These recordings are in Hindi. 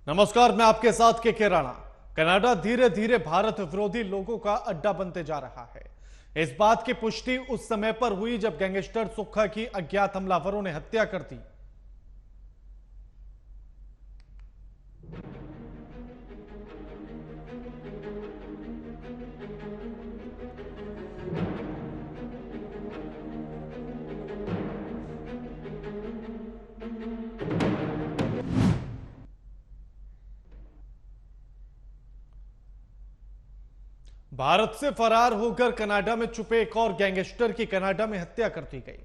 नमस्कार, मैं आपके साथ के राणा। कनाडा धीरे धीरे भारत विरोधी लोगों का अड्डा बनते जा रहा है। इस बात की पुष्टि उस समय पर हुई जब गैंगस्टर सुक्खा की अज्ञात हमलावरों ने हत्या कर दी। भारत से फरार होकर कनाडा में छुपे एक और गैंगस्टर की कनाडा में हत्या कर दी गई।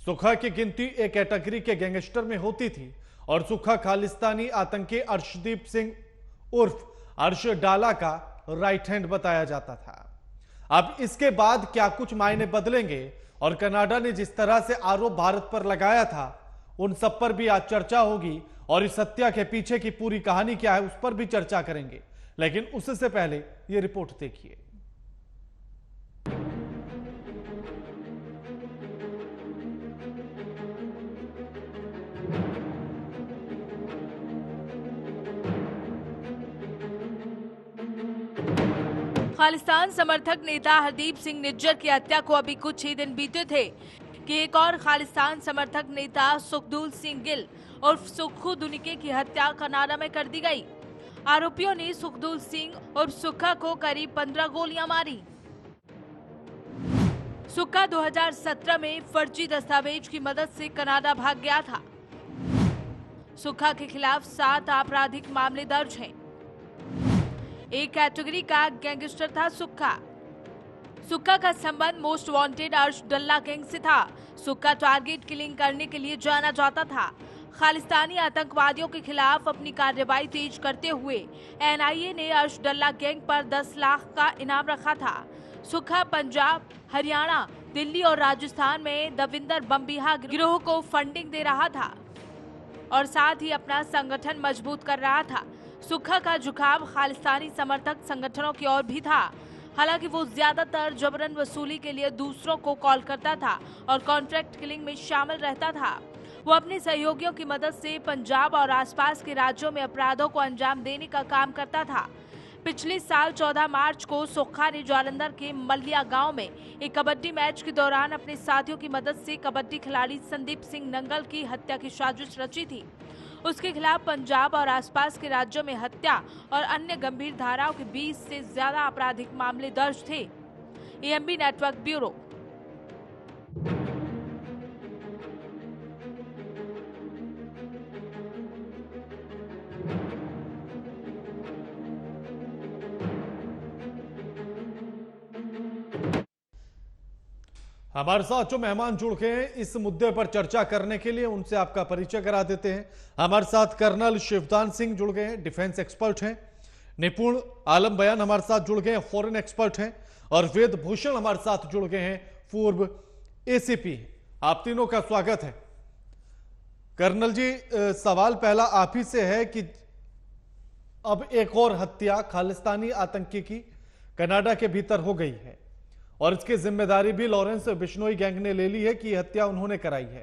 सुक्खा की गिनती एक कैटेगरी के गैंगस्टर में होती थी और सुक्खा खालिस्तानी आतंकी अर्शदीप सिंह उर्फ अर्श डाला का राइट हैंड बताया जाता था। अब इसके बाद क्या कुछ मायने बदलेंगे और कनाडा ने जिस तरह से आरोप भारत पर लगाया था उन सब पर भी आज चर्चा होगी और इस हत्या के पीछे की पूरी कहानी क्या है उस पर भी चर्चा करेंगे। लेकिन उससे पहले यह रिपोर्ट देखिए। खालिस्तान समर्थक नेता हरदीप सिंह निज्जर की हत्या को अभी कुछ ही दिन बीते थे कि एक और खालिस्तान समर्थक नेता सुखदूल सिंह गिल उर्फ सुक्खू दुनिके की हत्या कनाडा में कर दी गई। आरोपियों ने सुखदूल सिंह और सुक्खा को करीब 15 गोलियां मारी। सुक्खा 2017 में फर्जी दस्तावेज की मदद से कनाडा भाग गया था। सुक्खा के खिलाफ 7 आपराधिक मामले दर्ज हैं। एक कैटेगरी का गैंगस्टर था सुक्खा। सुक्खा का संबंध मोस्ट वांटेड अर्श डल्ला गैंग से था। सुक्खा टारगेट किलिंग करने के लिए जाना जाता था। खालिस्तानी आतंकवादियों के खिलाफ अपनी कार्रवाई तेज करते हुए एनआईए ने अर्श डल्ला गैंग पर 10 लाख का इनाम रखा था। सुक्खा पंजाब, हरियाणा, दिल्ली और राजस्थान में दविंदर बम्बिहा गिरोह को फंडिंग दे रहा था और साथ ही अपना संगठन मजबूत कर रहा था। सुक्खा का झुकाव खालिस्तानी समर्थक संगठनों की ओर भी था। हालांकि वो ज्यादातर जबरन वसूली के लिए दूसरों को कॉल करता था और कॉन्ट्रैक्ट किलिंग में शामिल रहता था। वो अपने सहयोगियों की मदद से पंजाब और आसपास के राज्यों में अपराधों को अंजाम देने का काम करता था। पिछले साल 14 मार्च को सुक्खा ने जालंधर के मल्लिया गांव में एक कबड्डी मैच के दौरान अपने साथियों की मदद से कबड्डी खिलाड़ी संदीप सिंह नंगल की हत्या की साजिश रची थी। उसके खिलाफ पंजाब और आसपास के राज्यों में हत्या और अन्य गंभीर धाराओं के 20 से ज्यादा आपराधिक मामले दर्ज थे। AMB network bureau. हमारे साथ जो मेहमान जुड़ गए हैं इस मुद्दे पर चर्चा करने के लिए उनसे आपका परिचय करा देते हैं। हमारे साथ कर्नल शिवदान सिंह जुड़ गए हैं, डिफेंस एक्सपर्ट हैं। निपुण आलम बयान हमारे साथ जुड़ गए हैं, फॉरेन एक्सपर्ट हैं। और वेद भूषण हमारे साथ जुड़ गए हैं, पूर्व एसीपी। आप तीनों का स्वागत है। कर्नल जी, सवाल पहला आप ही से है कि अब एक और हत्या खालिस्तानी आतंकी की कनाडा के भीतर हो गई है और इसकी जिम्मेदारी भी लॉरेंस बिश्नोई गैंग ने ले ली है कि हत्या उन्होंने कराई है।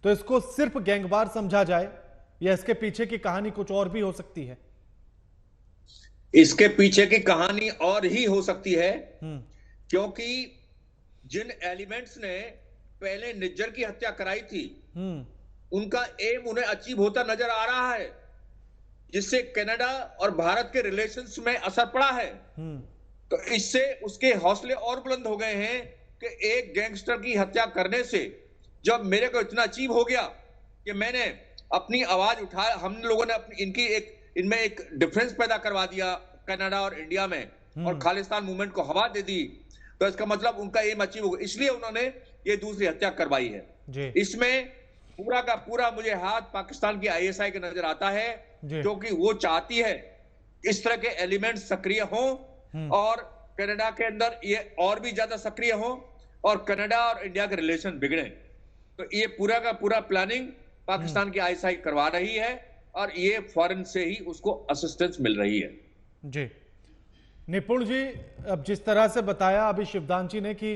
तो इसको सिर्फ गैंगवार समझा जाए या इसके पीछे की कहानी कुछ और भी हो सकती है? इसके पीछे की कहानी और ही हो सकती है, क्योंकि जिन एलिमेंट्स ने पहले निज्जर की हत्या कराई थी उनका एम उन्हें अचीव होता नजर आ रहा है, जिससे कनाडा और भारत के रिलेशंस में असर पड़ा है। तो इससे उसके हौसले और बुलंद हो गए हैं कि एक गैंगस्टर की हत्या करने से जब मेरे को इतना अचीव हो गया कि मैंने अपनी आवाज उठा, हम लोगों ने अपनी इनमें एक डिफरेंस पैदा करवा दिया कनाडा और इंडिया में और खालिस्तान मूवमेंट को हवा दे दी, तो इसका मतलब उनका एम अचीव हो गया। इसलिए उन्होंने ये दूसरी हत्या करवाई है। इसमें पूरा का पूरा मुझे हाथ पाकिस्तान की आईएसआई का नजर आता है, क्योंकि वो चाहती है इस तरह के एलिमेंट सक्रिय हों और कनाडा के अंदर ये और भी ज्यादा सक्रिय हो और कनाडा और इंडिया के रिलेशन बिगड़े। तो ये पूरा का पूरा प्लानिंग पाकिस्तान की आईएसआई करवा रही है और ये फॉरेन से ही उसको असिस्टेंस मिल रही है। जी निपुण जी, अब जिस तरह से बताया अभी शिवदान जी ने कि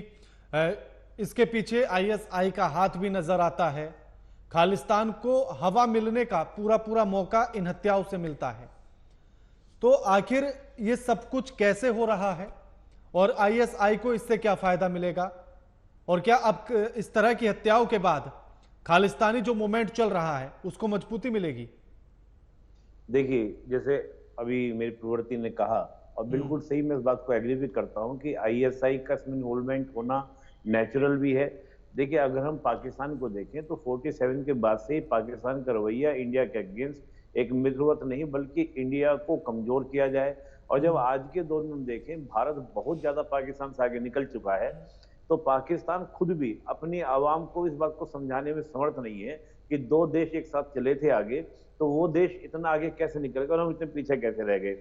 इसके पीछे आईएसआई का हाथ भी नजर आता है, खालिस्तान को हवा मिलने का पूरा पूरा मौका इन हत्याओं से मिलता है। तो आखिर ये सब कुछ कैसे हो रहा है और आईएसआई को इससे क्या फायदा मिलेगा, और क्या अब इस तरह की हत्याओं के बाद खालिस्तानी जो मूवमेंट चल रहा है उसको मजबूती मिलेगी? देखिए, जैसे अभी मेरे पूर्ववर्ती ने कहा, और बिल्कुल सही, मैं इस बात को एग्री भी करता हूं कि आईएसआई का इसमें इन्वॉल्वमेंट होना नेचुरल भी है। देखिए, अगर हम पाकिस्तान को देखें तो 47 के बाद से ही पाकिस्तान का रवैया इंडिया के अगेंस्ट एक मित्रवत नहीं बल्कि इंडिया को कमजोर किया जाए। और जब आज के दौर में हम देखें, भारत बहुत ज्यादा पाकिस्तान से आगे निकल चुका है, तो पाकिस्तान खुद भी अपनी आवाम को इस बात को समझाने में समर्थ नहीं है कि दो देश एक साथ चले थे आगे, तो वो देश इतना आगे कैसे निकल गए और हम इतने पीछे कैसे रह गए।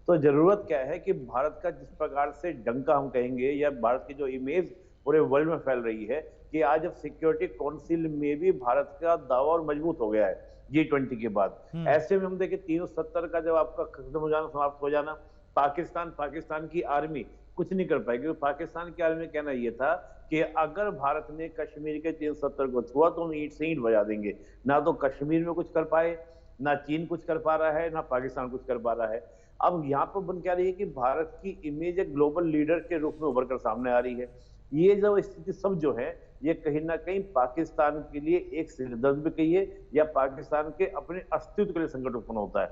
तो जरूरत क्या है कि भारत का जिस प्रकार से डंका हम कहेंगे, या भारत की जो इमेज पूरे वर्ल्ड में फैल रही है कि आज अब सिक्योरिटी काउंसिल में भी भारत का दावा और मजबूत हो गया है G20 के बाद। ऐसे में हम देखें 370 का जब आपका खत्म हो जाना, समाप्त हो जाना, पाकिस्तान की आर्मी कुछ नहीं कर पाएगी। पाकिस्तान की आर्मी कहना यह था कि अगर भारत ने कश्मीर के 370 को छुआ तो हम ईंट से ईंट बजा देंगे। ना तो कश्मीर में कुछ कर पाए, ना चीन कुछ कर पा रहा है, ना पाकिस्तान कुछ कर पा रहा है। अब यहाँ पर बन क्या रही है कि भारत की इमेज एक ग्लोबल लीडर के रूप में उभर कर सामने आ रही है। ये जो स्थिति सब जो है, ये कहीं ना कहीं पाकिस्तान के लिए एक सिरदर्द भी कहिए या पाकिस्तान के अपने अस्तित्व के लिए संकट उत्पन्न होता है।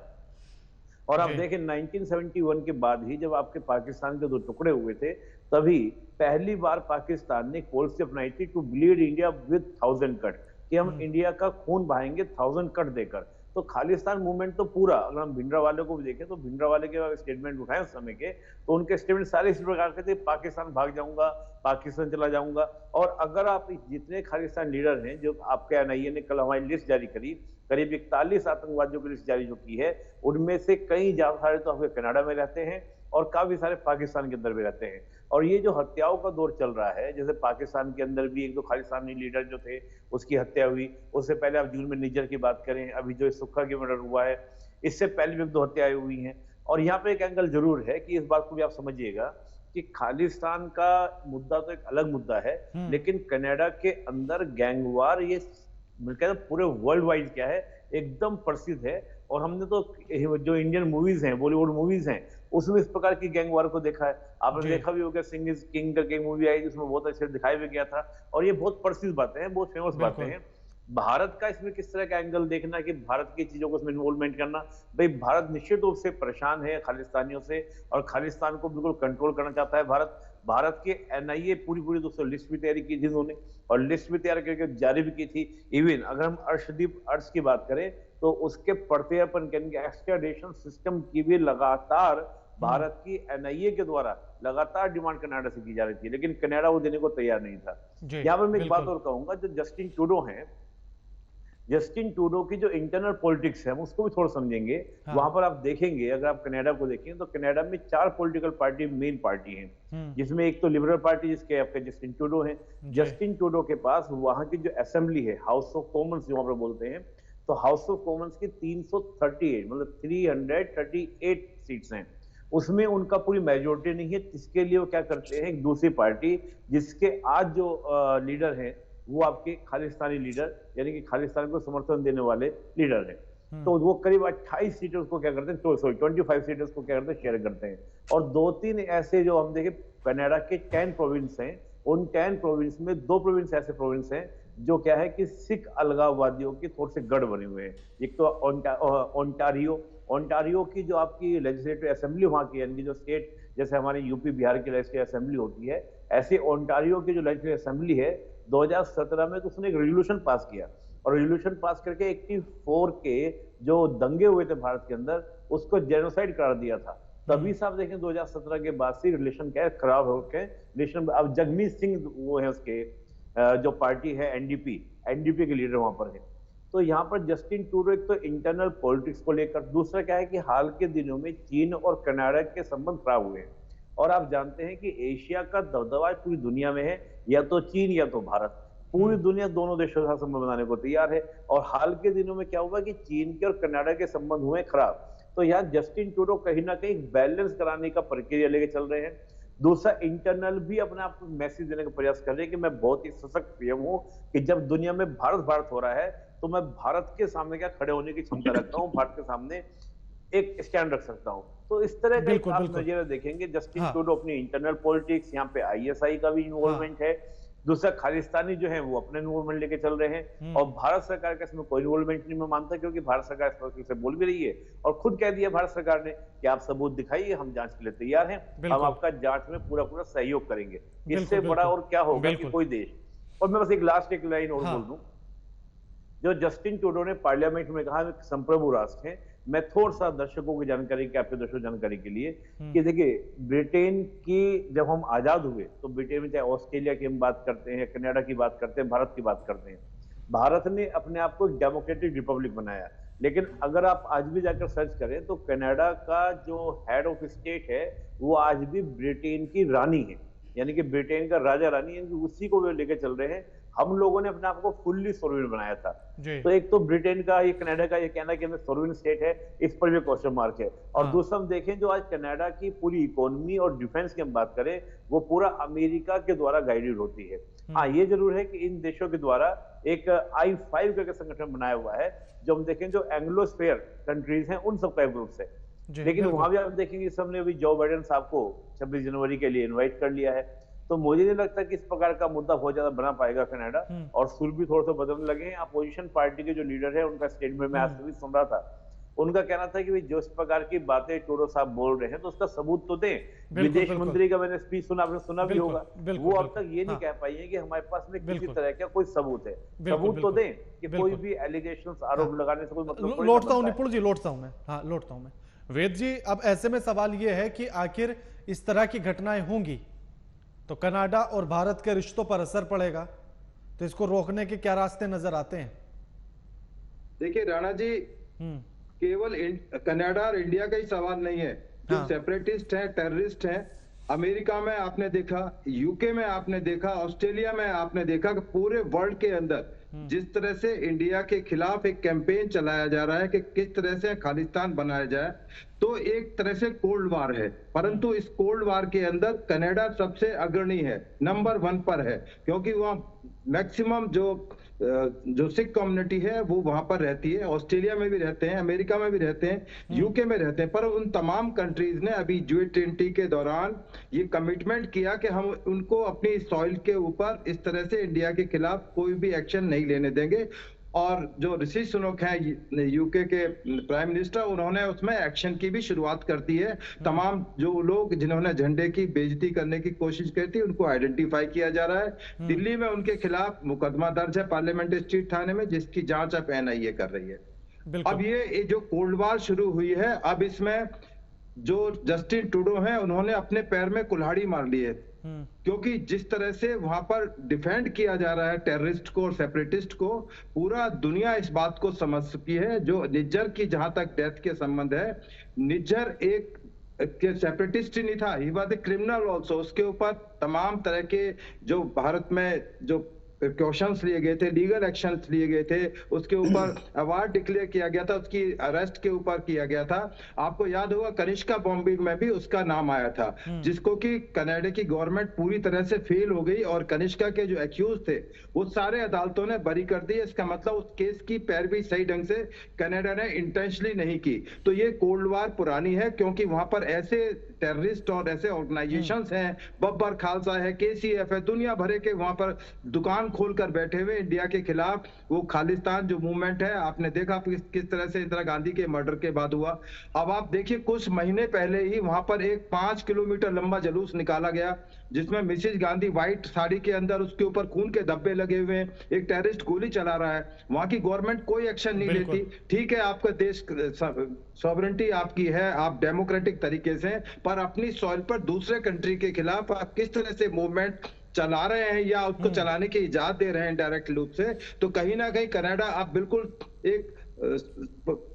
और आप देखें 1971 के बाद ही जब आपके पाकिस्तान के दो टुकड़े हुए थे, तभी पहली बार पाकिस्तान ने पॉलिसी अपनाई थी to bleed India with 1000 cut, कि हम इंडिया का खून बहाएंगे 1000 कट देकर। तो खालिस्तान मूवमेंट तो पूरा, अगर हम भिंडरावाले को भी देखें तो भिंडरावाले के स्टेटमेंट उठाए उस समय के, तो उनके स्टेटमेंट सारे इस प्रकार के थे, पाकिस्तान भाग जाऊंगा, पाकिस्तान चला जाऊंगा। और अगर आप जितने खालिस्तान लीडर हैं, जो आपके एनआईए ने कल हमारी लिस्ट जारी करी, करीब 41 आतंकवादियों की लिस्ट जारी जो की है, उनमें से कई ज्यादा सारे तो आपके कनाडा में रहते हैं और काफी सारे पाकिस्तान के अंदर भी रहते हैं। और ये जो हत्याओं का दौर चल रहा है, जैसे पाकिस्तान के अंदर भी एक दो खालिस्तानी लीडर जो थे उसकी हत्या हुई, उससे पहले आप जून में निज्जर की बात करें, अभी जो सुक्खा की मर्डर हुआ है, इससे पहले भी एक दो हत्याएं हुई हैं। और यहाँ पे एक एंगल जरूर है कि इस बात को भी आप समझिएगा कि खालिस्तान का मुद्दा तो एक अलग मुद्दा है, लेकिन कनाडा के अंदर गैंगवार ये पूरे वर्ल्ड वाइड क्या है, एकदम प्रसिद्ध है। और हमने तो जो इंडियन मूवीज हैं, बॉलीवुड मूवीज हैं, उसमें इस प्रकार की गैंगवार को देखा है। आपने देखा भी होगा, सिंह इज किंग करके मूवी आई जिसमें बहुत अच्छे दिखाया भी गया था। और ये बहुत प्रसिद्ध बातें हैं, बहुत फेमस बातें हैं। भारत का इसमें किस तरह का एंगल देखना कि भारत की चीजों को इसमें इन्वॉल्वमेंट करना, भाई भारत निश्चित रूप से परेशान है खालिस्तानियों से और खालिस्तान को बिल्कुल कंट्रोल करना चाहता है। भारत के एनआईए पूरी दोस्तों लिस्ट भी तैयारी की थी उन्होंने, और लिस्ट भी तैयार करके जारी भी की थी। इवन अगर हम अर्शदीप अर्श की बात करें तो उसके प्रत्यर्पण एक्सट्राडिशन सिस्टम की भी लगातार भारत की एनआईए के द्वारा लगातार डिमांड कनाडा से की जा रही थी, लेकिन कनाडा वो देने को तैयार नहीं था। यहाँ पर मैं एक बात और कहूंगा, जो जस्टिन ट्रूडो हैं, जस्टिन ट्रूडो की जो इंटरनल पॉलिटिक्स है उसको भी थोड़ा समझेंगे। वहां पर आप देखेंगे, अगर आप कनाडा को देखेंगे तो कनाडा में 4 पॉलिटिकल पार्टी मेन पार्टी हैं, जिसमें एक तो लिबरल पार्टी जिसके आपके जस्टिन ट्रूडो हैं। जस्टिन ट्रूडो के पास वहां की जो असेंबली है, हाउस ऑफ कॉमन्स जो वहां पर बोलते हैं, तो हाउस ऑफ कॉमन्स की 338 मतलब 338 सीट्स हैं, उसमें उनका पूरी मेजोरिटी नहीं है। इसके लिए वो क्या करते हैं, एक दूसरी पार्टी जिसके आज जो लीडर हैं वो आपके खालिस्तानी लीडर, यानी कि खालिस्तान को समर्थन देने वाले लीडर हैं, तो वो करीब 28 सीटें उसको क्या करते हैं, 25 सीटें उसको क्या करते हैं, शेयर करते हैं। और 2-3 ऐसे जो हम देखें कनाडा के 10 प्रोविंस हैं, उन 10 प्रोविंस में 2 प्रोविंस ऐसे प्रोविंस हैं जो क्या है कि सिख अलगाववादियों के थोड़े से गढ़ बने हुए हैं। एक तो ओंटारियो की जो आपकी लेजिस्लेटिव असेंबली वहां की, यानी जो स्टेट जैसे हमारे यूपी बिहार की लेजिस्लेटिव असेंबली होती है, ऐसे ओंटारियो की जो लेजिस्लेटिव असेंबली है 2017 में तो उसने एक रेजोल्यूशन पास किया, और रेजोल्यूशन पास करके 84 के जो दंगे हुए थे भारत के अंदर उसको जेनोसाइड करार दिया था। तभी से आप देखें 2017 के बाद से रिलेशन क्या है, खराब हो गए रिलेशन। अब जगमीत सिंह वो है उसके जो पार्टी है एनडीपी के लीडर वहां पर है। तो यहाँ पर जस्टिन ट्रूडो एक तो इंटरनल पॉलिटिक्स को लेकर, दूसरा क्या है कि हाल के दिनों में चीन और कनाडा के संबंध खराब हुए हैं। और आप जानते हैं कि एशिया का दबदबा पूरी दुनिया में है, या तो चीन या तो भारत। पूरी दुनिया दोनों देशों के साथ संबंध बनाने को तैयार है। और हाल के दिनों में क्या हुआ कि चीन के और कनाडा के संबंध हुए खराब। तो यहाँ जस्टिन ट्रूडो कहीं ना कहीं बैलेंस कराने का प्रक्रिया लेके चल रहे हैं। दूसरा, इंटरनल भी अपने आप को मैसेज देने का प्रयास कर रहे हैं कि मैं बहुत ही सशक्त पीएम हूं, कि जब दुनिया में भारत हो रहा है तो मैं भारत के सामने क्या खड़े होने की क्षमता रखता हूं, भारत के सामने एक स्टैंड रख सकता हूं। तो इस तरह का बिल्कुल, आप बिल्कुल। नजरिया देखेंगे। जस्टिन हाँ। ट्रूडो अपनी इंटरनल पॉलिटिक्स, यहाँ पे आईएसआई का भी इन्वॉल्वमेंट है। दूसरा, खालिस्तानी जो है वो अपने इन्वॉल्वमेंट लेके चल रहे हैं, और भारत सरकार का इसमें कोई इन्वॉल्वमेंट नहीं मैं मानता, क्योंकि भारत सरकार इस वक्त से बोल भी रही है और खुद कह दिया भारत सरकार ने कि आप सबूत दिखाइए, हम जांच के लिए तैयार हैं, हम बिल्कुल। आपका जांच में पूरा पूरा सहयोग करेंगे। बिल्कुल, इससे बड़ा बिल्कुल। और क्या होगा कि बिल्कुल। कोई देश। और मैं बस एक लास्ट एक लाइन और हाँ। बोल दूं, जो जस्टिन ट्रूडो ने पार्लियामेंट में कहा कि संप्रभु राष्ट्र है। मैं थोड़ा सा दर्शकों की जानकारी के, आपके दर्शकों जानकारी के लिए, कि देखिए ब्रिटेन की जब हम आजाद हुए तो ब्रिटेन में चाहे ऑस्ट्रेलिया की हम बात करते हैं, कनाडा की बात करते हैं, भारत की बात करते हैं, भारत ने अपने आप को एक डेमोक्रेटिक रिपब्लिक बनाया। लेकिन अगर आप आज भी जाकर सर्च करें तो कनाडा का जो हेड ऑफ स्टेट है वो आज भी ब्रिटेन की रानी है, यानी कि ब्रिटेन का राजा रानी, यानी कि उसी को वे लेके चल रहे हैं। हम लोगों ने अपने आप को फुल्ली सोवरेन बनाया था। तो एक तो ब्रिटेन का, ये कनाडा का ये कहना कि हमें सोवरेन स्टेट है, इस पर भी क्वेश्चन मार्क है। और दूसरा हम देखें, जो आज कनाडा की पूरी इकोनॉमी और डिफेंस की हम बात करें, वो पूरा अमेरिका के द्वारा गाइडेड होती है। हाँ, ये जरूर है कि इन देशों के द्वारा एक I5 करके संगठन बनाया हुआ है, जो हम देखें जो एंग्लोस्फेयर कंट्रीज हैं उन सबका ग्रुप से। लेकिन वहां भी आप देखेंगे सबने अभी जो बाइडेन साहब को 26 जनवरी के लिए इनवाइट कर लिया है। तो मुझे नहीं लगता कि इस प्रकार का मुद्दा बहुत ज्यादा बना पाएगा कनाडा। और सुर भी थोड़ा सा बदलने लगे हैं। अपोजिशन पार्टी के जो लीडर है उनका स्टेटमेंट में आज भी सुन रहा था, उनका कहना था कि जो इस प्रकार की बातें ट्रूडो साहब बोल रहे हैं तो उसका सबूत तो दें। विदेश मंत्री का मैंने स्पीच सुना, आपने सुना भी होगा, वो अब तक ये नहीं कह पाई है कि हमारे पास में किसी तरह का कोई सबूत है। सबूत तो दें कि कोई भी एलिगेशंस, आरोप लगाने से कोई मतलब। लौटता हूं निपुण जी, लौटता हूं मैं। हाँ, लौटता हूं मैं। वेद जी, अब ऐसे में सवाल ये है कि आखिर इस तरह की घटनाएं होंगी तो कनाडा और भारत के रिश्तों पर असर पड़ेगा, तो इसको रोकने के क्या रास्ते नजर आते हैं? देखिए राणा जी, केवल कनाडा और इंडिया का ही सवाल नहीं है। जो सेपरेटिस्ट हैं, टेररिस्ट हैं, अमेरिका में आपने देखा, यूके में आपने देखा, ऑस्ट्रेलिया में आपने देखा कि पूरे वर्ल्ड के अंदर जिस तरह से इंडिया के खिलाफ एक कैंपेन चलाया जा रहा है कि किस तरह से खालिस्तान बनाया जाए, तो एक तरह से कोल्ड वार है। परंतु इस कोल्ड वार के अंदर कनाडा सबसे अग्रणी है, नंबर 1 पर है, क्योंकि वहां मैक्सिमम जो सिख कम्युनिटी है वो वहां पर रहती है। ऑस्ट्रेलिया में भी रहते हैं, अमेरिका में भी रहते हैं, यूके में रहते हैं। पर उन तमाम कंट्रीज ने अभी G20 के दौरान ये कमिटमेंट किया कि हम उनको अपनी सॉइल के ऊपर इस तरह से इंडिया के खिलाफ कोई भी एक्शन नहीं लेने देंगे। और जो ऋषि सुनक हैं यूके के प्राइम मिनिस्टर, उन्होंने उसमें एक्शन की भी शुरुआत कर दी है। तमाम जो लोग जिन्होंने झंडे की बेइज्जती करने की कोशिश की थी उनको आइडेंटिफाई किया जा रहा है। दिल्ली में उनके खिलाफ मुकदमा दर्ज है पार्लियामेंट स्ट्रीट थाने में, जिसकी जांच अब NIA कर रही है। अब ये जो कोल्ड वार शुरू हुई है, अब इसमें जो जस्टिन ट्रूडो हैं उन्होंने अपने पैर में कुल्हाड़ी मार ली है, क्योंकि जिस तरह से वहां पर डिफेंड किया जा रहा है टेररिस्ट को और सेपरेटिस्ट को, पूरा दुनिया इस बात को समझ चुकी है। जो निज्जर की जहां तक डेथ के संबंध है, निज्जर एक सेपरेटिस्ट ही नहीं था, he was a criminal also. उसके ऊपर तमाम तरह के जो भारत में जो प्रिकॉशंस लिए गए थे, लीगल एक्शंस लिए गए थे, उसके ऊपर अवार्ड डिक्लेयर किया गया था, उसकी अरेस्ट के ऊपर किया गया था। आपको याद होगा कनिष्का बॉम्बिंग में भी उसका नाम आया था, जिसको कि कनाडा की गवर्नमेंट पूरी तरह से फेल हो गई और कनिष्का के जो एक्यूज थे वो सारे अदालतों ने बरी कर दिए। इसका मतलब उस केस की पैरवी सही ढंग से कनाडा ने इंटेंशनली नहीं की। तो ये कोल्ड वार पुरानी है, क्योंकि वहां पर ऐसे टेररिस्ट और ऐसे ऑर्गेनाइजेशंस हैं, बब्बर खालसा है, KCF है, दुनिया भरे के वहां पर दुकान खोलकर बैठे हुए इंडिया के खिलाफ। वो खालिस्तान जो मूवमेंट है, आपने देखा किस तरह से इंदिरा गांधी के मर्डर के बाद हुआ। अब आप देखिए कुछ महीने पहले ही वहां पर एक 5 किलोमीटर लंबा जुलूस निकाला गया, जिसमें मिसेज गांधी व्हाइट साड़ी के अंदर, उसके ऊपर खून के धब्बे लगे हुए हैं, एक टेररिस्ट गोली चला रहा है। वहां की गवर्नमेंट कोई एक्शन नहीं लेती। ठीक है, आपका देश सॉवरेनिटी आपकी है, आप डेमोक्रेटिक तरीके से, पर अपनी सॉइल पर दूसरे कंट्री के खिलाफ आप किस तरह से मूवमेंट चला रहे हैं या उसको चलाने की इजाजत दे रहे हैं डायरेक्ट रूप से, तो कहीं ना कहीं कनाडा अब बिल्कुल एक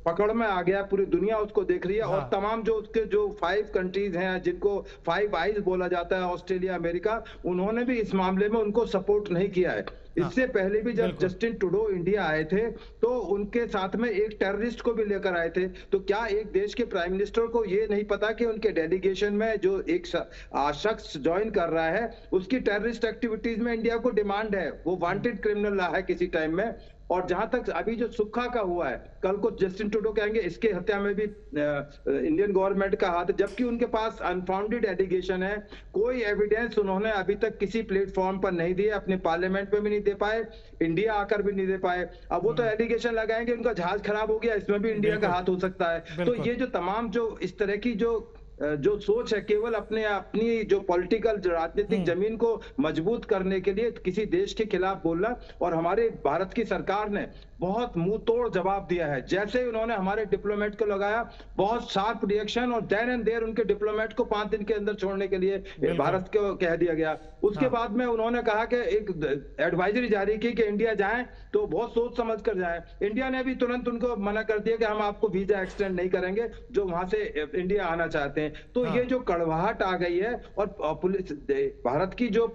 पकड़ में आ गया, पूरी दुनिया उसको देख रही है। और तमाम जो उसके जो 5 कंट्रीज हैं जिनको 5 आइज बोला जाता है, ऑस्ट्रेलिया, अमेरिका, उन्होंने भी इस मामले में उनको सपोर्ट नहीं किया है। इससे पहले भी जब जस्टिन ट्रूडो इंडिया आए थे तो उनके साथ में एक टेररिस्ट को भी लेकर आए थे। तो क्या एक देश के प्राइम मिनिस्टर को ये नहीं पता कि उनके डेलीगेशन में जो एक शख्स ज्वाइन कर रहा है उसकी टेररिस्ट एक्टिविटीज में इंडिया को डिमांड है, वो वांटेड क्रिमिनल है किसी टाइम में। और जहां तक अभी जो सुक्खा का हुआ है, कल को जस्टिन ट्रूडो कहेंगे इसके हत्या में भी इंडियन गवर्नमेंट का हाथ है, जबकि उनके पास अनफाउंडेड एलिगेशन है। कोई एविडेंस उन्होंने अभी तक किसी प्लेटफॉर्म पर नहीं दिए, अपने पार्लियामेंट में भी नहीं दे पाए, इंडिया आकर भी नहीं दे पाए। अब वो तो एलिगेशन लगाएंगे उनका जहाज खराब हो गया, इसमें भी इंडिया का हाथ हो सकता है। तो ये जो तमाम जो इस तरह की जो सोच है, केवल अपनी जो पॉलिटिकल जो राजनीतिक जमीन को मजबूत करने के लिए किसी देश के खिलाफ बोलना। और हमारे भारत की सरकार ने बहुत मुंह तोड़ जवाब दिया है। जैसे उन्होंने हमारे डिप्लोमेट को लगाया, बहुत शार्प रिएक्शन, और देन एंड देयर उनके डिप्लोमेट को 5 दिन के अंदर छोड़ने के लिए भारत को कह दिया गया। उसके बाद में उन्होंने कहा कि एक एडवाइजरी जारी की कि इंडिया जाएं तो बहुत सोच समझ कर जाएं। इंडिया ने भी तुरंत उनको मना कर दिया कि हम आपको वीजा एक्सटेंड नहीं करेंगे जो वहां से इंडिया आना चाहते हैं। तो ये जो कड़वाहट आ गई है, और पुलिस भारत की जो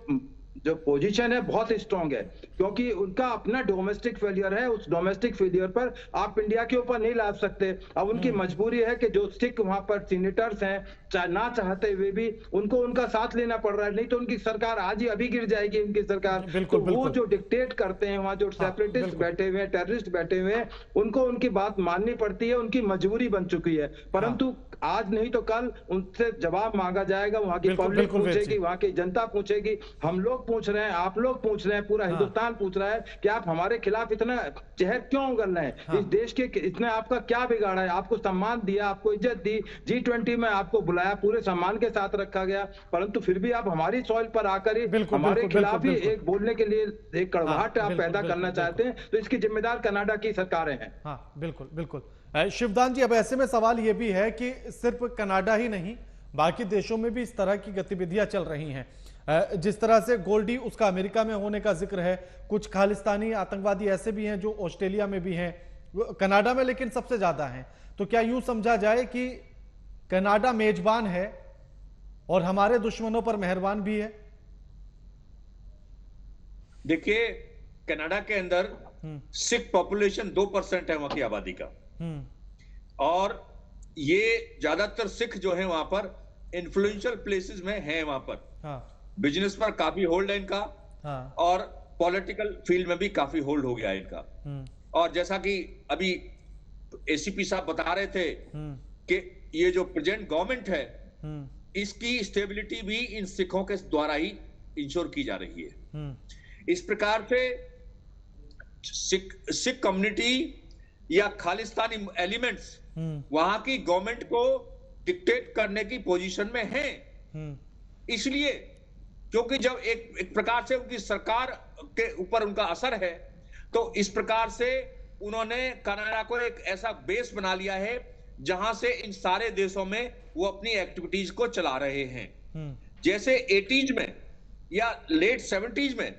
पोजीशन है बहुत स्ट्रांग है, क्योंकि उनका अपना डोमेस्टिक फेलियर है। उस डोमेस्टिक फेलियर पर आप इंडिया के ऊपर नहीं ला सकते। अब उनकी मजबूरी है कि जो सिख वहां पर सीनेटर्स हैं, ना चाहते हुए भी उनको उनका साथ लेना पड़ रहा है, नहीं तो उनकी सरकार आज ही अभी गिर जाएगी उनकी सरकार। तो वो जो डिक्टेट करते हैं वहां, जो सेपरेटिस्ट बैठे हुए हैं, टेररिस्ट बैठे हुए हैं, उनको उनकी बात माननी पड़ती है, उनकी मजबूरी बन चुकी है। परंतु आज नहीं तो कल उनसे जवाब मांगा जाएगा। वहां की पब्लिक पूछेगी, वहां की जनता पूछेगी, हम लोग पूछ रहे हैं, आप लोग पूछ रहे हैं, पूरा हिंदुस्तान पूछ रहा है कि आप हमारे खिलाफ इतना जहर क्यों उगल रहे हैं। इस देश के इसने आपका क्या बिगाड़ा है? आपको सम्मान दिया, आपको इज्जत दी, G20 में आपको बुलाया, पूरे सम्मान के साथ रखा गया, परंतु फिर भी आप हमारी सॉइल पर आकर ही हमारे खिलाफ ही एक बोलने के लिए एक कड़वाहट आप पैदा करना चाहते हैं। तो इसकी जिम्मेदार कनाडा की सरकारें हैं। हाँ, बिल्कुल बिल्कुल। शिवदान जी, अब ऐसे में सवाल यह भी है कि सिर्फ कनाडा ही नहीं, बाकी देशों में भी इस तरह की गतिविधियां चल रही हैं। जिस तरह से गोल्डी उसका अमेरिका में होने का जिक्र है, कुछ खालिस्तानी आतंकवादी ऐसे भी हैं जो ऑस्ट्रेलिया में भी हैं, कनाडा में लेकिन सबसे ज्यादा हैं। तो क्या यूं समझा जाए कि कनाडा मेजबान है और हमारे दुश्मनों पर मेहरबान भी है? देखिए, कनाडा के अंदर सिख पॉपुलेशन 2% है वहां की आबादी का, और ये ज्यादातर सिख जो है वहां पर इन्फ्लुएंशियल प्लेसेस में है, वहां पर बिजनेस पर काफी होल्ड है इनका, और पॉलिटिकल फील्ड में भी काफी होल्ड हो गया है इनका। और जैसा कि अभी एसीपी साहब बता रहे थे कि ये जो प्रेजेंट गवर्नमेंट है, इसकी स्टेबिलिटी भी इन सिखों के द्वारा ही इंश्योर की जा रही है। इस प्रकार से सिख कम्युनिटी या खालिस्तानी एलिमेंट्स वहां की गवर्नमेंट को डिक्टेट करने की पोजीशन में हैं। इसलिए क्योंकि जब एक प्रकार से उनकी सरकार के ऊपर उनका असर है, तो इस प्रकार से उन्होंने कनाडा को एक ऐसा बेस बना लिया है जहां से इन सारे देशों में वो अपनी एक्टिविटीज को चला रहे हैं। जैसे 80s में या लेट 70s में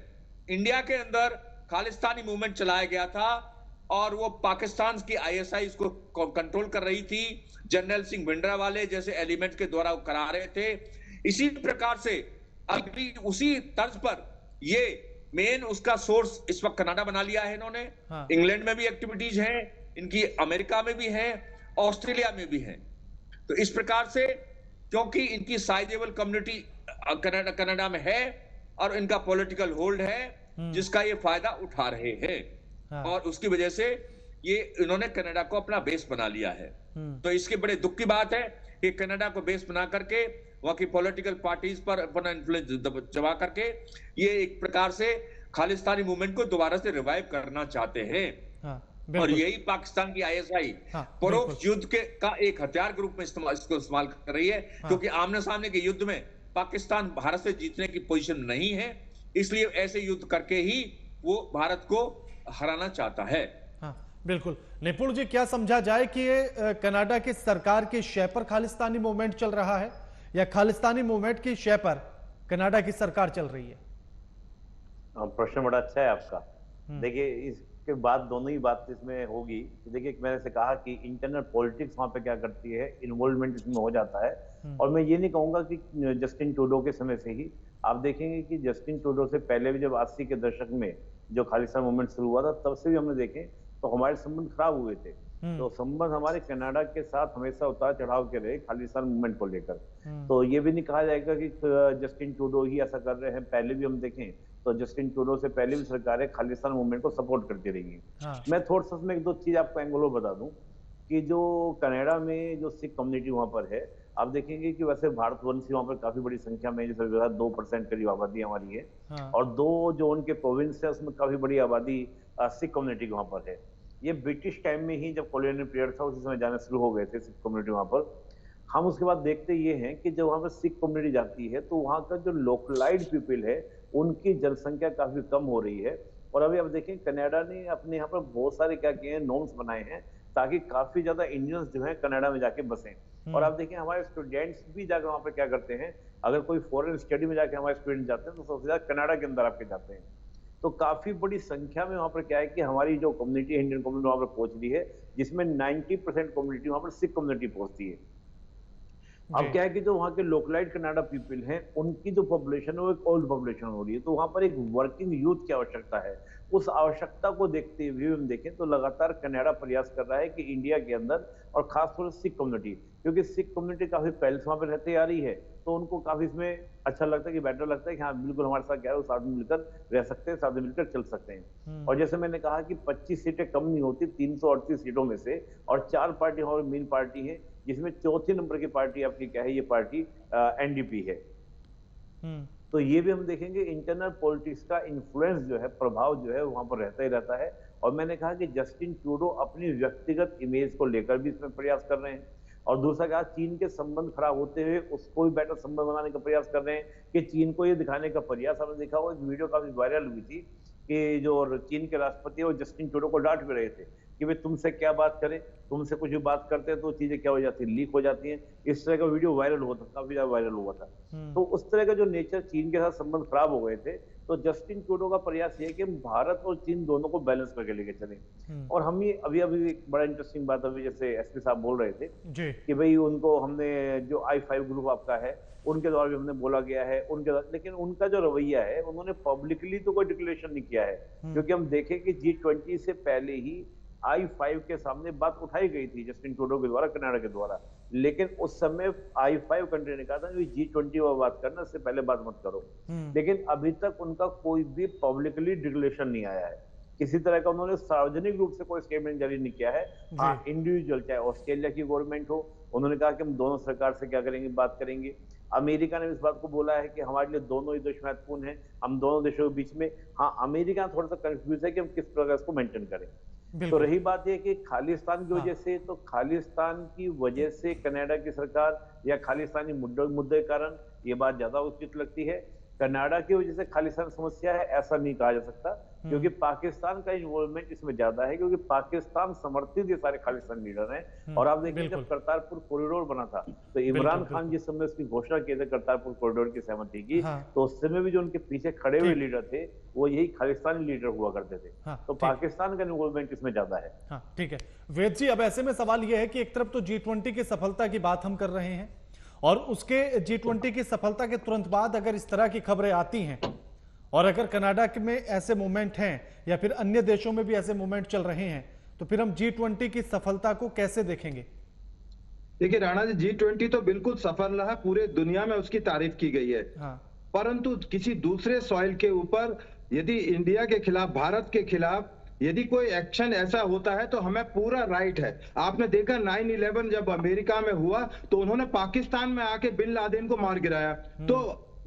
इंडिया के अंदर खालिस्तानी मूवमेंट चलाया गया था, और वो पाकिस्तान की ISI इसको कंट्रोल कर रही थी, जनरल सिंह भिंडरावाले जैसे एलिमेंट के द्वारा करा रहे थे। इसी प्रकार से अभी उसी तर्ज पर ये मेन उसका सोर्स इस वक्त कनाडा बना लिया है इन्होंने। इंग्लैंड में भी एक्टिविटीज हैं इनकी, अमेरिका में भी हैं, ऑस्ट्रेलिया में भी हैं। तो इस प्रकार से क्योंकि इनकी साइजेबल कम्युनिटी कनाडा में है और इनका पॉलिटिकल होल्ड है, जिसका ये फायदा उठा रहे हैं, और उसकी वजह से ये इन्होंने कनाडा को अपना बेस बना लिया है। तो इसके बड़े दुख की बात है कि कनाडा को बेस बना करके वहां की पॉलिटिकल पार्टीज पर अपना इन्फ्लुएंस जमा करके ये एक प्रकार से खालिस्तानी मूवमेंट को दोबारा से रिवाइव करना चाहते हैं। और यही पाकिस्तान की ISI परोक्ष युद्ध का एक हथियार के रूप में इसको इस्तेमाल कर रही है, क्योंकि आमने सामने के युद्ध में पाकिस्तान भारत से जीतने की पोजीशन में नहीं है, इसलिए ऐसे युद्ध करके ही वो भारत को हराना चाहता है। बिल्कुल। निपुण जी, क्या समझा जाए कि ये कनाडा की सरकार की शय पर खालिस्तानी मूवमेंट चल रहा है, या खालिस्तानी मूवमेंट की शय पर कनाडा की सरकार चल रही है? प्रश्न बड़ा अच्छा है आपका। देखिए, इसके बाद दोनों ही बात इसमें होगी। देखिए, मैंने से कहा कि इंटरनल पॉलिटिक्स वहां पे क्या करती है, इन्वॉल्वमेंट इसमें हो जाता है। और मैं ये नहीं कहूंगा कि जस्टिन ट्रूडो के समय से ही, आप देखेंगे कि जस्टिन ट्रूडो से पहले भी जब 80 के दशक में जो खालिस्तान मूवमेंट शुरू हुआ था, तब से भी हमने देखे तो हमारे संबंध खराब हुए थे। तो संबंध हमारे कनाडा के साथ हमेशा उतार चढ़ाव के रहे खालिस्तान मूवमेंट को लेकर। तो ये भी नहीं कहा जाएगा कि जस्टिन ट्रूडो ही ऐसा कर रहे हैं। पहले भी हम देखें तो जस्टिन ट्रूडो से पहले भी सरकारें खालिस्तान मूवमेंट को सपोर्ट करती रही हैं। हाँ। मैं थोड़ा सा इसमें एक दो चीज आपको एंगुलर बता दूं कि जो कनाडा में जो सिख कम्युनिटी वहां पर है, आप देखेंगे कि वैसे भारतवंशी वहां पर काफी बड़ी संख्या में, जैसे 2% करीब आबादी हमारी है। हाँ। और 2 जो उनके प्रोविंस है उसमें काफी बड़ी आबादी सिख कम्युनिटी वहां पर है। ये ब्रिटिश टाइम में ही जब कॉलोनियल पीरियड था उसी समय जाने शुरू हो गए थे सिख कम्युनिटी वहां पर। हम उसके बाद देखते ये हैं कि जब वहां पर सिख कम्युनिटी जाती है तो वहां का जो लोकलाइज्ड पीपल है उनकी जनसंख्या काफी कम हो रही है। और अभी आप देखें कनाडा ने अपने यहाँ पर बहुत सारे क्या किए हैं, नॉर्म्स बनाए हैं ताकि काफी ज्यादा इंडियंस जो है कनाडा में जाके बसे। और आप देखें हमारे स्टूडेंट्स भी जाकर वहां पर क्या करते हैं, अगर कोई फॉरेन स्टडी में जाके हमारे स्टूडेंट जाते हैं तो सबसे ज्यादा कनाडा के अंदर आपके जाते हैं। तो काफी बड़ी संख्या में वहां पर क्या है कि हमारी जो कम्युनिटी है, इंडियन कम्युनिटी वहां पर पहुंच रही है, जिसमें 90% कम्युनिटी वहां पर सिख कम्युनिटी पहुंचती है। अब क्या है कि जो वहाँ के लोकलाइट कनाडा पीपल हैं उनकी जो पॉपुलेशन है वो एक ओल्ड पॉपुलेशन हो रही है, तो वहां पर एक वर्किंग यूथ की आवश्यकता है। उस आवश्यकता को देखते हुए हम देखें तो लगातार कनाडा प्रयास कर रहा है कि इंडिया के अंदर, और खासतौर से सिख कम्युनिटी, क्योंकि सिख कम्युनिटी काफी पहले से वहां पर रहती आ रही है, तो उनको काफी इसमें अच्छा लगता है कि बेटर लगता है कि हाँ बिल्कुल हमारे साथ क्या है, वो साथ में मिलकर रह सकते हैं, साथ में मिलकर चल सकते हैं। और जैसे मैंने कहा कि 25 सीटें कम नहीं होती 338 सीटों में से, और 4 पार्टी हमारी मेन पार्टी है, जिसमें चौथे नंबर की पार्टी आपकी क्या है, ये पार्टी एनडीपी है। तो ये भी हम देखेंगे इंटरनल पॉलिटिक्स का इन्फ्लुएंस जो है, प्रभाव जो है वहां पर रहता ही रहता है। और मैंने कहा कि जस्टिन ट्रूडो अपनी व्यक्तिगत इमेज को लेकर भी इसमें प्रयास कर रहे हैं, और दूसरा कहा चीन के संबंध खराब होते हुए उसको भी बेटर संबंध बनाने का प्रयास कर रहे हैं, कि चीन को ये दिखाने का प्रयास, हमने देखा वो एक वीडियो काफी वायरल हुई थी कि जो चीन के राष्ट्रपति है वो जस्टिन ट्रूडो को डांट भी रहे थे कि भाई तुमसे क्या बात करें, तुमसे कुछ भी बात करते हैं तो चीजें क्या हो जाती है, लीक हो जाती हैं। इस तरह का वीडियो वायरल हुआ था, काफी ज्यादा वायरल हुआ था। तो उस तरह का जो नेचर, चीन के साथ संबंध खराब हो गए थे, तो जस्टिन ट्रूडो का प्रयास ये है कि हम भारत और चीन दोनों को बैलेंस करके लेके चले। और हम ये अभी एक बड़ा इंटरेस्टिंग बात, अभी जैसे एसपी साहब बोल रहे थे कि भाई उनको हमने जो I5 ग्रुप आपका है उनके द्वारा भी हमने बोला गया है उनके द्वारा, लेकिन उनका जो रवैया है उन्होंने पब्लिकली तो कोई डिक्लेरेशन नहीं किया है, क्योंकि हम देखें कि G20 से पहले ही I5 के सामने बात उठाई गई थी जस्टिन ट्रूडो के द्वारा, कनाडा के द्वारा, लेकिन उस समय I5 कंट्री ने कहा था कि G20 में बात करना, इससे पहले बात मत करो। लेकिन अभी तक उनका कोई भी पब्लिकली डिक्लेरेशन नहीं आया है, किसी तरह का उन्होंने सार्वजनिक रूप से कोई स्टेटमेंट जारी नहीं किया है। हाँ, इंडिविजुअल, चाहे ऑस्ट्रेलिया की गवर्नमेंट हो, उन्होंने कहा कि हम दोनों सरकार से क्या करेंगे, बात करेंगे। अमेरिका ने इस बात को बोला है कि हमारे लिए दोनों ही देश महत्वपूर्ण हैं, हम दोनों देशों के बीच में, हाँ अमेरिका थोड़ा सा कंफ्यूज है कि हम किस प्रकार इसको मेंटेन करें। तो रही बात यह कि खालिस्तान की वजह से, तो खालिस्तान की वजह से कनाडा की सरकार या खालिस्तानी मुद्दे के कारण ये बात ज्यादा उचित लगती है। कनाडा की वजह से खालिस्तान समस्या है ऐसा नहीं कहा जा सकता, क्योंकि पाकिस्तान का इन्वॉल्वमेंट इसमें ज्यादा है, क्योंकि पाकिस्तान समर्थित ये सारे खालिस्तान लीडर हैं। और आप देखिए जब करतारपुर कॉरिडोर बना था तो इमरान खान जिस समय उसकी घोषणा की थी करतारपुर कॉरिडोर की सहमति की, तो उस समय भी जो उनके पीछे खड़े हुए लीडर थे वो यही खालिस्तानी लीडर हुआ करते थे। तो पाकिस्तान का इन्वॉल्वमेंट इसमें ज्यादा है। हाँ ठीक है वेद जी, अब ऐसे में सवाल यह है कि एक तरफ तो G20 की सफलता की बात हम कर रहे हैं, और उसके G20 की सफलता के तुरंत बाद अगर इस तरह की खबरें आती हैं, और अगर कनाडा में ऐसे मूवमेंट हैं या फिर अन्य देशों में भी ऐसे मूवमेंट चल रहे हैं, तो फिर हम G20 की सफलता को कैसे देखेंगे? देखिए राणा जी, G20 तो बिल्कुल सफल रहा, पूरे दुनिया में उसकी तारीफ की गई है। हाँ। परंतु किसी दूसरे सॉइल के ऊपर यदि इंडिया के खिलाफ, भारत के खिलाफ यदि कोई एक्शन ऐसा होता है तो हमें पूरा राइट है। आपने देखा 9/11 जब अमेरिका में हुआ तो उन्होंने पाकिस्तान में आके बिन लादेन को मार गिराया। तो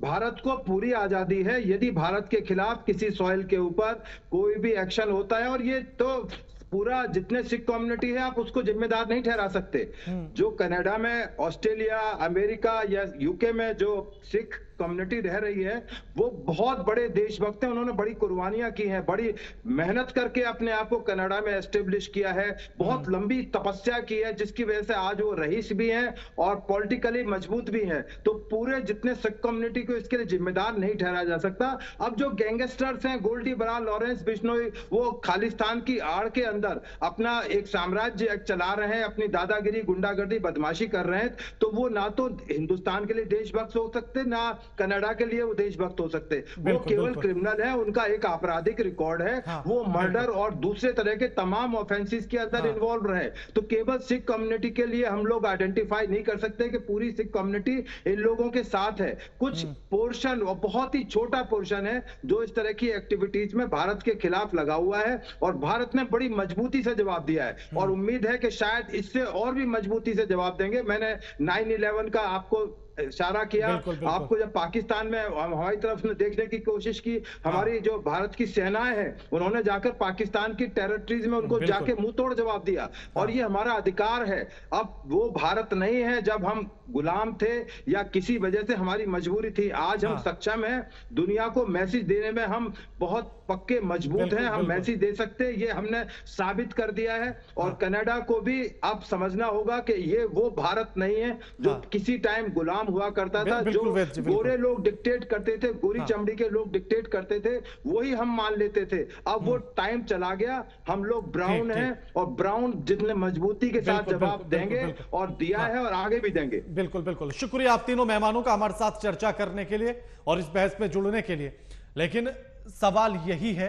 भारत को पूरी आजादी है, यदि भारत के खिलाफ किसी सॉइल के ऊपर कोई भी एक्शन होता है, और ये तो पूरा जितने सिख कम्युनिटी है आप उसको जिम्मेदार नहीं ठहरा सकते। जो कनाडा में, ऑस्ट्रेलिया, अमेरिका या यूके में जो सिख कम्युनिटी रह रही है वो बहुत बड़े देशभक्त हैं, उन्होंने बड़ी कुर्बानियां की हैं, बड़ी मेहनत करके अपने आप को कनाडा में एस्टेब्लिश किया है, बहुत लंबी तपस्या की है, जिसकी वजह से आज वो रईस भी हैं और पॉलिटिकली मजबूत भी हैं। तो पूरे जितने सिख कम्युनिटी को इसके लिए जिम्मेदार नहीं ठहराया जा सकता। अब जो गैंगस्टर्स हैं, गोल्डी बरार, लॉरेंस बिश्नोई, वो खालिस्तान की आड़ के अंदर अपना एक साम्राज्य चला रहे हैं, अपनी दादागिरी, गुंडागर्दी, बदमाशी कर रहे हैं, तो वो ना तो हिंदुस्तान के लिए देशभक्त हो सकते, ना कनाडा के लिए वो देशभक्त हो सकते? वो बिल्कुल, केवल बिल्कुल। क्रिमिनल है, उनका एक आपराधिक रिकॉर्ड है, हाँ, वो मर्डर और दूसरे तरह के तमाम ऑफेंसेस के अंदर हाँ। इन्वॉल्व रहे। तो केवल सिख कम्युनिटी के लिए हम लोग आइडेंटिफाई नहीं कर सकते कि पूरी सिख कम्युनिटी इन लोगों के साथ है। कुछ पोर्शन और बहुत ही छोटा पोर्शन है जो इस तरह की एक्टिविटीज में भारत के खिलाफ लगा हुआ है, और भारत ने बड़ी मजबूती से जवाब दिया है, और उम्मीद है कि शायद इससे और भी मजबूती से जवाब देंगे। मैंने 9/11 का आपको इशारा किया। बिल्कुल, बिल्कुल। आपको जब पाकिस्तान में हमारी तरफ से देखने की कोशिश की, हमारी जो भारत की सेनाएं हैं उन्होंने जाकर पाकिस्तान की टेरिटरीज में उनको बिल्कुल। जाके मुंह तोड़ जवाब दिया, और ये हमारा अधिकार है। अब वो भारत नहीं है जब हम गुलाम थे या किसी वजह से हमारी मजबूरी थी। आज हम हाँ। सक्षम हैं, दुनिया को मैसेज देने में हम बहुत पक्के मजबूत बिल्कुल, हैं, हम बिल्कुल। मैसेज दे सकते हैं, ये हमने साबित कर दिया है। और हाँ। कनाडा को भी अब समझना होगा कि ये वो भारत नहीं है जो हाँ। किसी टाइम गुलाम हुआ करता था, बिल्कुल जो वेद जी, बिल्कुल। गोरे लोग डिक्टेट करते थे, गोरी हाँ। चमड़ी के लोग डिक्टेट करते थे, वही हम मान लेते थे। अब वो टाइम चला गया, हम लोग ब्राउन ठीक, हैं, और ब्राउन जितने मजबूती के साथ बिल्कुल, जवाब बिल्कुल, देंगे, बिल्कुल। और दिया हाँ। है और आगे भी देंगे। बिल्कुल बिल्कुल, शुक्रिया आप तीनों मेहमानों का हमारे साथ चर्चा करने के लिए और इस बहस में जुड़ने के लिए। लेकिन सवाल यही है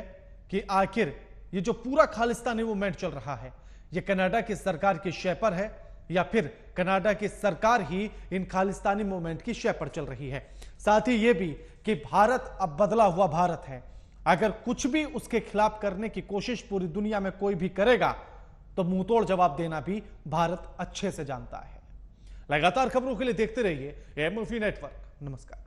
कि आखिर ये जो पूरा खालिस्तानी मूवमेंट चल रहा है, ये कनाडा की सरकार की शय पर है या फिर कनाडा की सरकार ही इन खालिस्तानी मूवमेंट की शय पर चल रही है? साथ ही ये भी कि भारत अब बदला हुआ भारत है, अगर कुछ भी उसके खिलाफ करने की कोशिश पूरी दुनिया में कोई भी करेगा तो मुंहतोड़ जवाब देना भी भारत अच्छे से जानता है। लगातार खबरों के लिए देखते रहिए एमओवी नेटवर्क। नमस्कार।